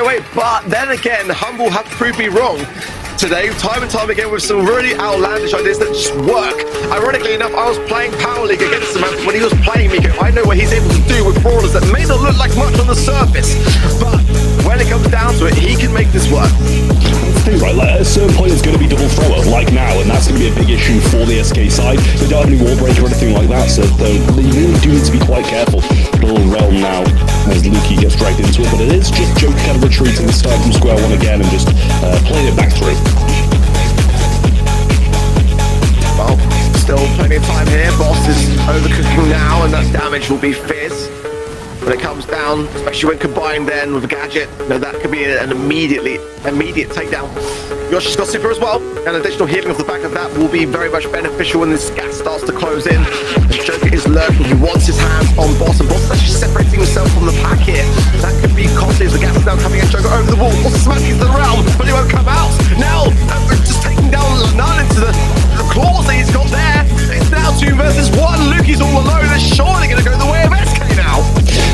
away, but then again, Humble have proved me wrong today, time and time again, with some really outlandish ideas that just work. Ironically enough, I was playing Power League against Samantha when he was playing Miko. I know what he's able to do with brawlers that may not look like much on the surface, but when it comes down to it, he can make this work. Right, like at a certain point it's going to be double thrower, like now, and that's going to be a big issue for the SK side. They don't have any wall break or anything like that, so they really do need to be quite careful. A little realm now as Luki gets dragged into it, but it is just Joker kind of retreating, starting from square one again and just playing it back through. Well, still plenty of time here. Boss is overcooking now, and that damage will be fierce. When it comes down, especially when combined then with a gadget, you know, that could be an immediate takedown. Yoshi's got super as well, and additional healing off the back of that will be very much beneficial when this gas starts to close in. The Joker is lurking, he wants his hands on Boss, and Boss is actually separating himself from the pack here. That could be costly as the gas is now coming in. Joker over the wall, also smashing into the realm, but he won't come out. Now, just taking down None into the claws that he's got there. It's now 2 versus 1. Luki's all alone. They're surely going to go the way of SK now.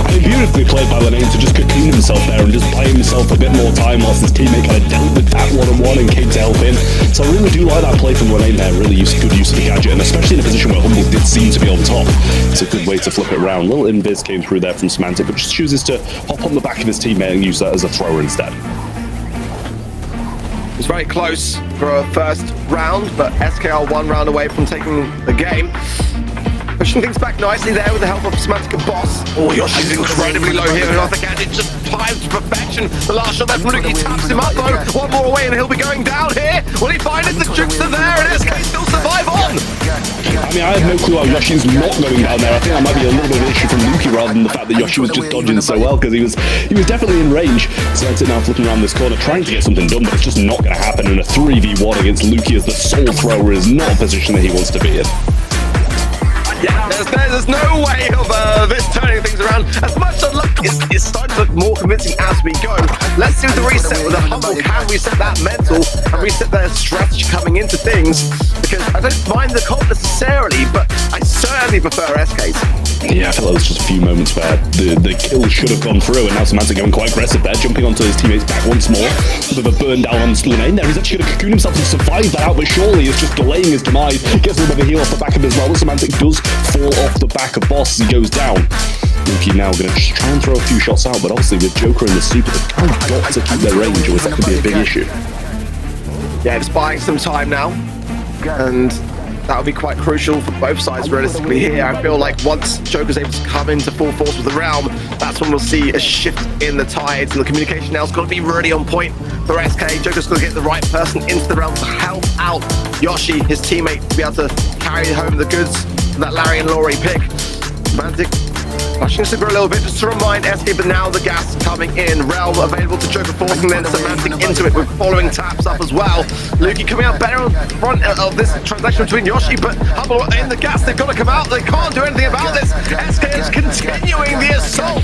I mean, beautifully played by Lenane to just cocoon himself there and just buy himself a bit more time whilst his teammate kind of dealt with that one-on-one and came to help him. So I really do like that play from Lenane there. Really good use of the gadget, and especially in a position where Humble did seem to be on top. It's a good way to flip it around. Little invis came through there from Semantic, but just chooses to hop on the back of his teammate and use that as a thrower instead. It was very close for a first round, but SK are 1 round away from taking the game. Pushing things back nicely there with the help of Semantic and Boss. Oh, Yoshi's incredibly low here. The gadget just timed to perfection. The last shot there from Luki taps him up though. 1 more away and he'll be going down here. Will he find it? The jukes are there and SK still survive on. I mean, I have no clue how Yoshi's not going down there. I think that might be a little bit of an issue from Luki rather than the fact that Yoshi was just dodging so well, because he was definitely in range. Semantic now flipping around this corner, trying to get something done, but it's just not going to happen. And a 3v1 against Luki as the sole thrower is not a position that he wants to be in. Yeah, there's no way of this turning things around. As much as luck is starting to look more convincing as we go. Let's do the reset with a Humble. Can reset that mental and reset their strategy coming into things? Because I don't mind the comp necessarily, but I certainly prefer SK's. Yeah, I feel like there's just a few moments where the kill should have gone through, and now Semantic going quite aggressive there, jumping onto his teammate's back once more. With a burn down on Lenane there. He's actually going to cocoon himself and survive that out, but surely it's just delaying his demise. Gets a little bit of a heal off the back of his well. Semantic does fall off the back of Boss as he goes down. Luki now going to try and throw a few shots out, but obviously with Joker and the super, they've kind of got to keep their range, or that could be a big issue. Yeah, it's buying some time now, and that would be quite crucial for both sides realistically here. I feel like once Joker's able to come into full force with the realm, that's when we'll see a shift in the tides, and the communication now has got to be really on point for SK. Joker's got to get the right person into the realm to help out Yoshi, his teammate, to be able to carry home the goods for that Larry and Laurie pick. Semantic pushing super a little bit just to remind SK, but now the gas coming in. Realm available to Joker, forcing then Semantic into it with following taps up as well. Luki coming out better on front of this transaction between Yoshi, but Humble in the gas. They've got to come out. They can't do anything about this. SK is continuing the assault.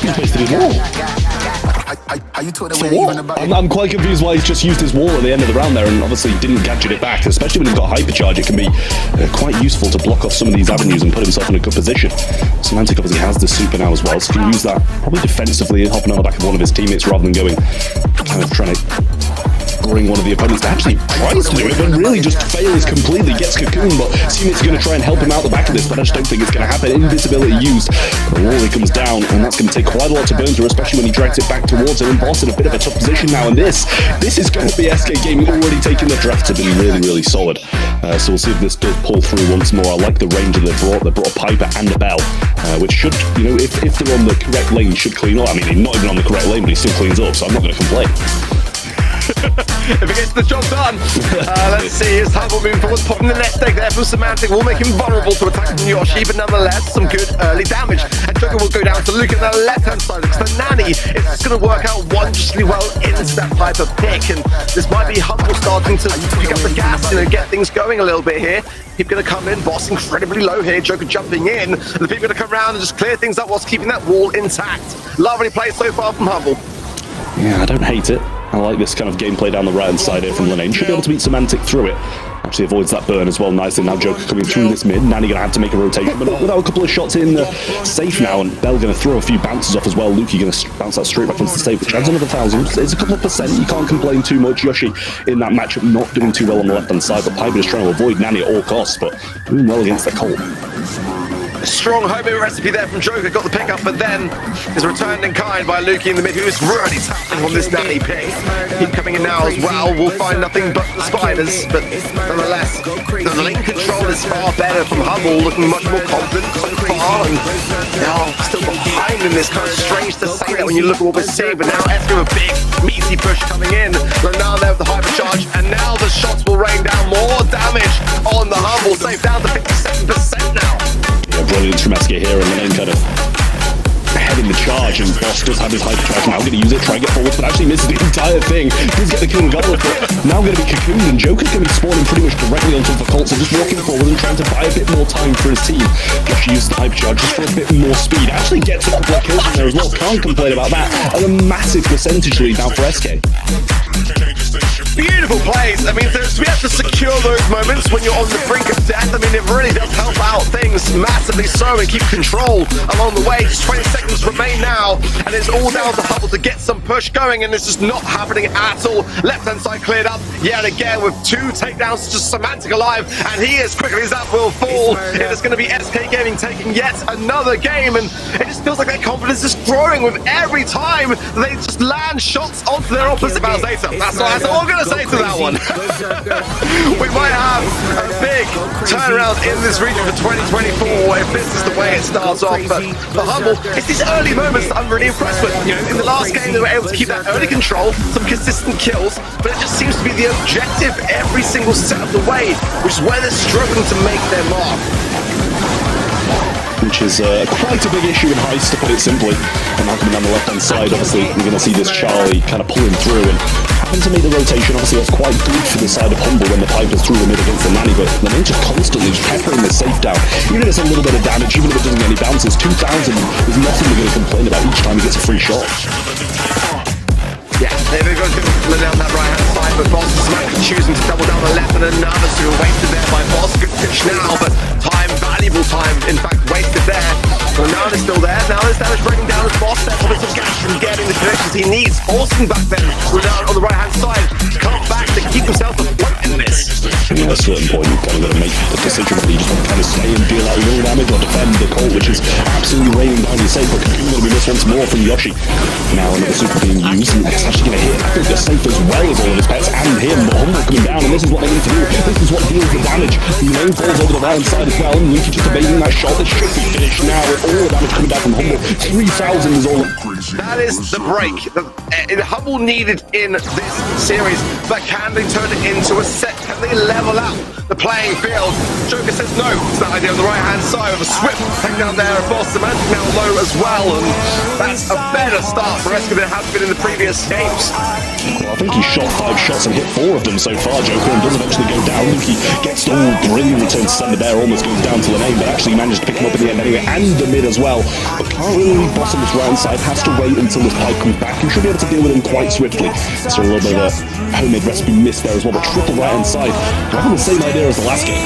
He's wasted his wall. I'm quite confused why he's just used his wall at the end of the round there and obviously didn't gadget it back, especially when he's got hypercharge. It can be quite useful to block off some of these avenues and put himself in a good position. Semantic obviously has the super now as well, so he can use that probably defensively, hopping on the back of one of his teammates rather than going kind of trying to bring one of the opponents that actually tries to do it, but really just fails completely, gets cocooned, but teammates are going to try and help him out the back of this, but I just don't think it's going to happen. Invisibility used, the wall comes down, and that's going to take quite a lot to burn through, especially when he drags it back towards him, and Boss in a bit of a tough position now, and this is going to be SK Gaming already taking the draft to be really, really solid. So we'll see if this does pull through once more. I like the range that they brought a Piper and a Bell, which should, you know, if they're on the correct lane, should clean up. I mean, he's not even on the correct lane, but he still cleans up, so I'm not going to complain. If he gets the job done. Let's see, is Humble moving forward, popping the nest egg there from Semantic will make him vulnerable to attack from Yoshi, but nonetheless, some good early damage. And Joker will go down to Luke on the left-hand side, because the Nanny is just going to work out wondrously well into that Piper pick, and this might be Humble starting to pick up the gas, you know, get things going a little bit here. People going to come in, Boss incredibly low here, Joker jumping in, and the people going to come around and just clear things up whilst keeping that wall intact. Lovely play so far from Humble. Yeah, I don't hate it. I like this kind of gameplay down the right-hand side here from Lenane. Should be able to beat Semantic through it. Actually avoids that burn as well nicely. Now Joker coming through this mid. Nani gonna have to make a rotation, but not without a couple of shots in the safe now, and Bell gonna throw a few bounces off as well. Lukey gonna bounce that straight back into the safe, which adds another 1,000. It's a couple of percent. You can't complain too much. Yoshi in that matchup not doing too well on the left-hand side, but Piper is trying to avoid Nani at all costs, but doing well against the Colt. Strong homemade recipe there from Joker, got the pickup, but then is returned in kind by Lukey in the mid, who is really tapping on this Nani pick. Keep coming in now as well, we'll find nothing but the spiders, but nonetheless, the lane control is far better from Humble, looking much more confident so far, and now still behind in this. Kind of strange to say that when you look at what we're seeing, but now Esker with a big, meaty push coming in, now there with the hypercharge, and now the shots will rain down more damage on the Humble, safe down to 57% now. Brilliance from Esker here, and the name kind of heading the charge, and Boss does have his hypercharge now, going to use it, try and get forward, but actually misses the entire thing. Does get the kill and goblet, but now going to be cocooned, and Joker's going to be spawning pretty much directly on top of Colt, so just walking forward and trying to buy a bit more time for his team. Josh uses the hypercharge just for a bit more speed, actually gets a couple of kills in there as well, can't complain about that, and a massive percentage lead now for SK. Beautiful plays. I mean, to be able to secure those moments when you're on the brink of death, I mean, it really does help out things massively so, and keep control along the way. Just 20 seconds remain now, and it's all down to Hubble to get some push going, and it's just not happening at all. Left-hand side cleared up yet again with 2 takedowns, just Semantic alive, and he as quickly as that will fall. It is going to be SK Gaming taking yet another game, and it just feels like their confidence is growing with every time they just land shots onto their opposite. That's all I'm going to say to that one. We might have a big turnaround in this region for 2024 if this is the way it starts off, but for Humble, it's these early moments that I'm really impressed with. You know, in the last game they were able to keep that early control, some consistent kills, but it just seems to be the objective every single step of the way, which is where they're struggling to make their mark. Which is quite a big issue in Heist, to put it simply. And now coming down the left-hand side, obviously, we're going to see this Charlie kind of pulling through, and happens to make the rotation. Obviously, that's quite good for the side of Humble when the Piper's through the mid against the Nani, but the main just constantly just peppering the safe down. Even if it's a little bit of damage, even if it doesn't get any bounces, 2,000 is nothing we're going to complain about each time he gets a free shot. Yeah, there we go, down that right-hand side, but Boss is choosing to double down the left, and another two wasted there by Boss. Good pitch now, but time, valuable time, in fact, wasted there. So now they're still there. Now there's damage breaking down as Boss there, probably some gas from getting the connections he needs. Forcing back then, Renard on the right-hand side, to come back to keep himself afloat in this. And at a certain point, you've kind of got to make the decision whether you just want to kind of stay and deal out real damage or defend the Colt, which is absolutely raining down your safe, but Cocoon going to be missed once more from Yoshi. Now another super being used, and it's actually going to hit, I think, the safe as well as all of his pets and him, but Humble coming down, and this is what they need to do. This is what deals the damage. The main falls over the right-hand side as well, and Lukey just evading that shot. This should be finished now with all the damage coming down from Humble. 3,000 is all. That is the break that Humble needed in this series, but can they turn it into a set? Can they level out the playing field? Joker says no to that idea on the right-hand side with a swift takedown there of Boss. Semantic now low as well, and that's a better start for Esker than it has been in the previous games. Well, I think he shot 5 shots and hit 4 of them so far, Joker, and does eventually go down. Lukey gets all brilliant return to sender there, almost goes down to Lane, but actually managed to pick him up in the end anyway, and the mid as well. But can't really leave Boss on this right side, has to wait until this pipe comes back. You should be able to deal with him quite swiftly. So a little bit of a homemade recipe miss there as well, but triple right-hand side. Having the same idea as the last game.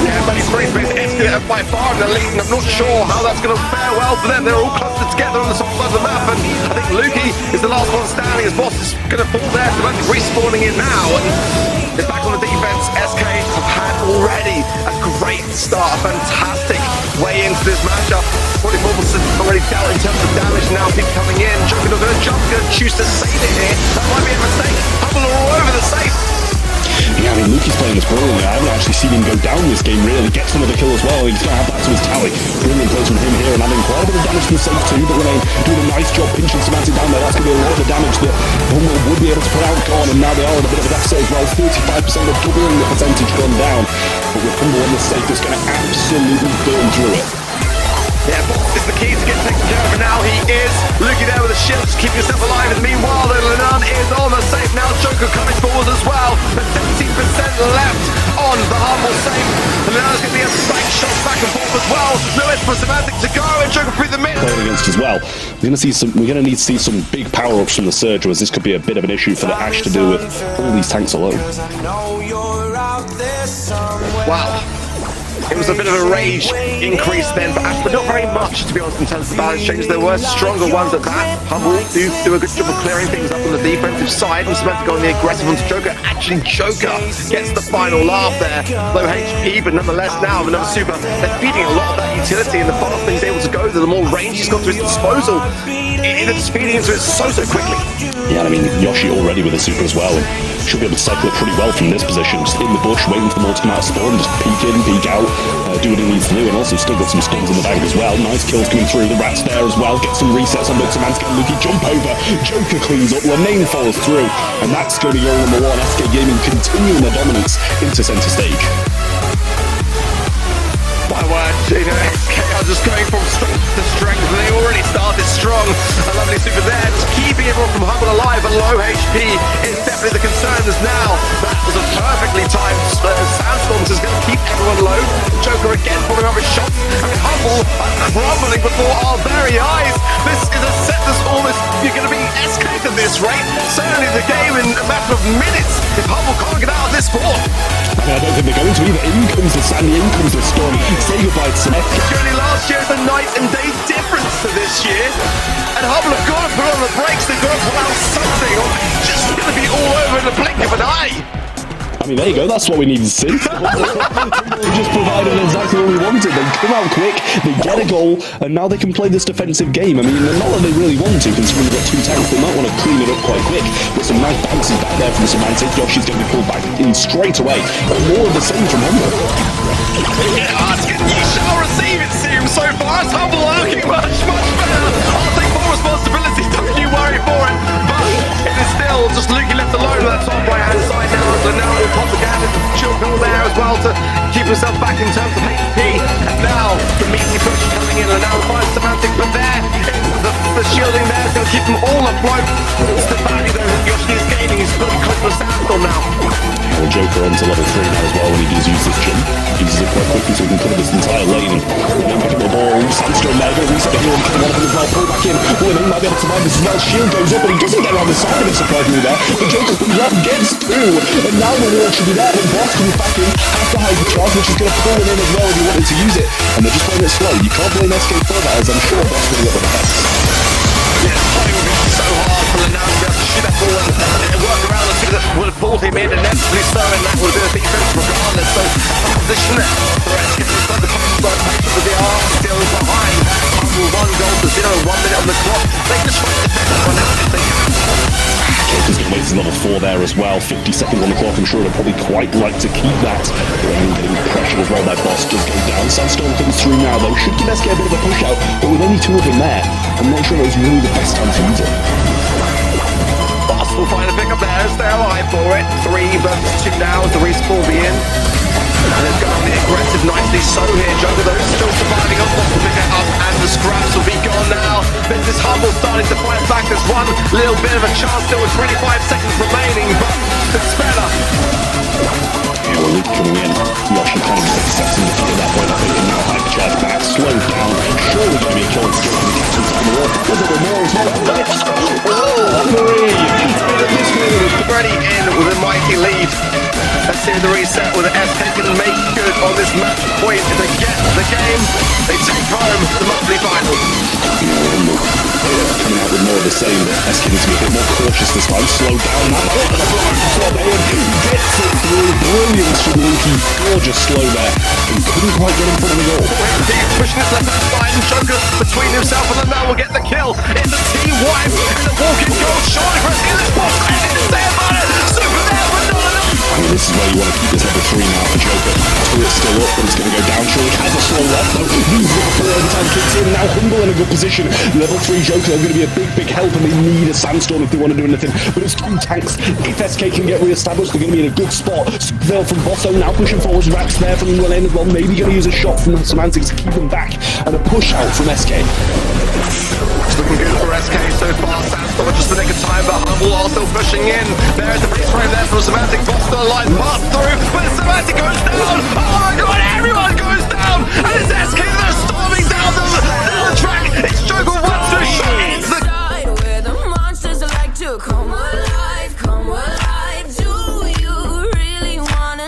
Yeah, but he's pretty big. Esker by far in the lead, and I'm not sure how that's going to fare well for them. They're all clustered together on the top side of the map, and I think Lukey is the last one standing as Boss is going to fall there. So respawning in now, and they're back on the defense. SK have had already a great start, a fantastic way into this matchup. 44% already dealt in terms of damage. Now people coming in. Joker not going to jump, going to choose to save it here. That might be a mistake. Humble are all over the safe. Yeah, I mean, Lukey's playing this brilliantly. I haven't actually seen him go down this game, really. Gets another kill as well. He's going to have that to his tally. Brilliant plays from him here, and adding quite a bit of damage to the safe too, but Lane doing a nice job pinching Semantic down there. That's going to be a lot of the damage that Humble would be able to put out on, and now they are in a bit of a deficit as well. 35% of doubling the percentage gone down. But with Humble on the safe, it's going to absolutely burn through it. Yeah, Boss is the key to get taken care of, and now he is. Lukey there with a shield to keep yourself alive, and meanwhile, Lenan is on the safe now. Joker coming forward as well. There's 17% left on the Humble safe. And now it's going to be a strike shot back back and forth as well. Nowhere for Semantic to go, and Joker through the mid. Playing against as well. We're gonna need to see some big power-ups from the Surge, as this could be a bit of an issue for the Ashe to do with all these tanks alone. Wow. It was a bit of a rage increase then for Ashe, but not very much, to be honest, in terms of balance changes. There were stronger ones at that. hmble do a good job of clearing things up on the defensive side, and Semantic on the aggressive onto Joker. Actually, Joker gets the final laugh there. Low HP, but nonetheless now with another super. They're feeding a lot of that utility, and the farther he's able to go, the more range he's got to his disposal. It's feeding into it so quickly. Yeah, and I mean, Yoshi already with a super as well, and should be able to cycle it pretty well from this position. Just in the bush, waiting for them all to come out of spawn, just peek in, peek out, do what he needs to do, and also still got some stuns in the bank as well. Nice kills coming through, the rats there as well, get some resets on both Semantic and Luki, jump over, Joker cleans up, Lane follows through, and that's going to be goal number one. SK Gaming continuing their dominance into centre stage. My word, SK are just going from strength to strength, and they already started strong. A lovely super there, just keeping everyone from hmble alive, but low HP is definitely the concern as now. That was a perfectly timed sandstorm, so it's going to keep everyone low. Joker again pulling up his shots. I mean, hmble crumbling before our very eyes. This is a set that's almost, you're going to be SK at this rate. Certainly the game in a matter of minutes if hmble can't get out of this sport. I mean, I don't think they're going to either. In comes the Sandy, in comes the storm. Say goodbye to Semantic. Surely last year is a night and day difference to this year. And hmble have got to put on the brakes. They've got to pull out something, or it's just going to be all over in the blink of an eye. I mean, there you go, that's what we needed to see. They just provided exactly what we wanted. They come out quick, they get a goal, and now they can play this defensive game. I mean, not that they really want to, considering they've got two tanks. They might want to clean it up quite quick. With some nice bounces back there from Semantic. Yoshi's going to be pulled back in straight away. But more of the same from hmble. You shall receive, it seems, so far. As hmble are looking much better. I'll take full responsibility, don't you worry for it. But it is still just Luki left alone on that top right-hand side now. So now we'll pop the gas into chill pill there as well to keep himself back in terms of HP. And now the meaty push coming in, and now finds Semantic, but there the shielding there is going to keep them all afloat. It's the value though that Yoshi is gaining. He's really close to the sandstorm now. Well, Joker onto level 3 now as well when he does use this jump. He uses it quite quickly so he can cover this entire lane. And then pick up the ball, Sandstorm there, going to reset everyone, one of them as well, pull back in. William might be able to survive this as well. Shield goes up, but he doesn't get around the side of it surprisingly there. But Joker comes up, gets through, and now the wall should be there. And Boss comes back in, has the hypercharge, which is going to pull him in as well if he wanted to use it. And they're just playing it slow. You can't blame SK for that, as I'm sure Boss will get the best. Yeah, playing with it so hard for Lanao to be able to shoot that ball and work around the two that would have pulled him in, and inevitably so, and that would have been a big finish regardless. So, a position there for SK inside the punch side patient, but they are still behind. hmble 1 goal to 0, 1 minute on the clock. They just try to defend that one out if they can. Joker's going to wait his level 4 there as well. 50 seconds on the clock. I'm sure they'll probably quite like to keep that. And getting pressured as well by Boss does go down. Sandstorm comes through now though. Should give SK a bit of a push out, but with only 2 of them there, I'm not sure it was really the best time to use it. Boss will find a pickup there as they're alive for it. 3 versus 2 now as the respawn will be in. And they've got the aggressive nicely so here. Joker though still surviving up. Boss will pick it up and the scraps will be gone now. This is hmble starting to fight back. There's one little bit of a chance still with 25 seconds remaining, but it's better. Yeah, well, Luke coming in. Yoshi kind of takes steps in the field at that point. I think now hypercharge back, slowed down. Surely going to be a kill. It's going to be catching time the wall. Was it a more as well? This one was already in with a mighty lead. Let's see the reset with the SK can make good on this match point. If they get the game, they take home the monthly final. Coming out with more of the same. SK needs to be a bit more cautious this time. Slow down now. Gets it through. Brilliance from Luki. Gorgeous slow there. He couldn't quite get in front of the goal. He's pushing his left hand side, and Joker between himself and the man will get the kill. It's a team wipe and a walking goal. Surely for SK, this was anything to say about it. Super there, but not enough. I mean, this is where you want to keep this level 3 now for Joker. Turret's still up, but it's going to go down. Surely has a slow left though. He's level 4 every time kicks in. Now hmble in a good position. Level 3 Joker are going to be a big help, and they need a sandstorm if they want to do anything. But it's 2 tanks. If SK can get re-established, they're going to be in a good spot. Veil from Bosso now pushing forwards. Rats there from Lane as well. Maybe going to use a shot from Semantic to keep them back. And a push out from SK. It's looking good for SK so far. Sandstorm just the nick of time, but hmble are still pushing in. There's the base frame there from Semantic. Boss still alive, pass through, but Semantic goes down. Oh my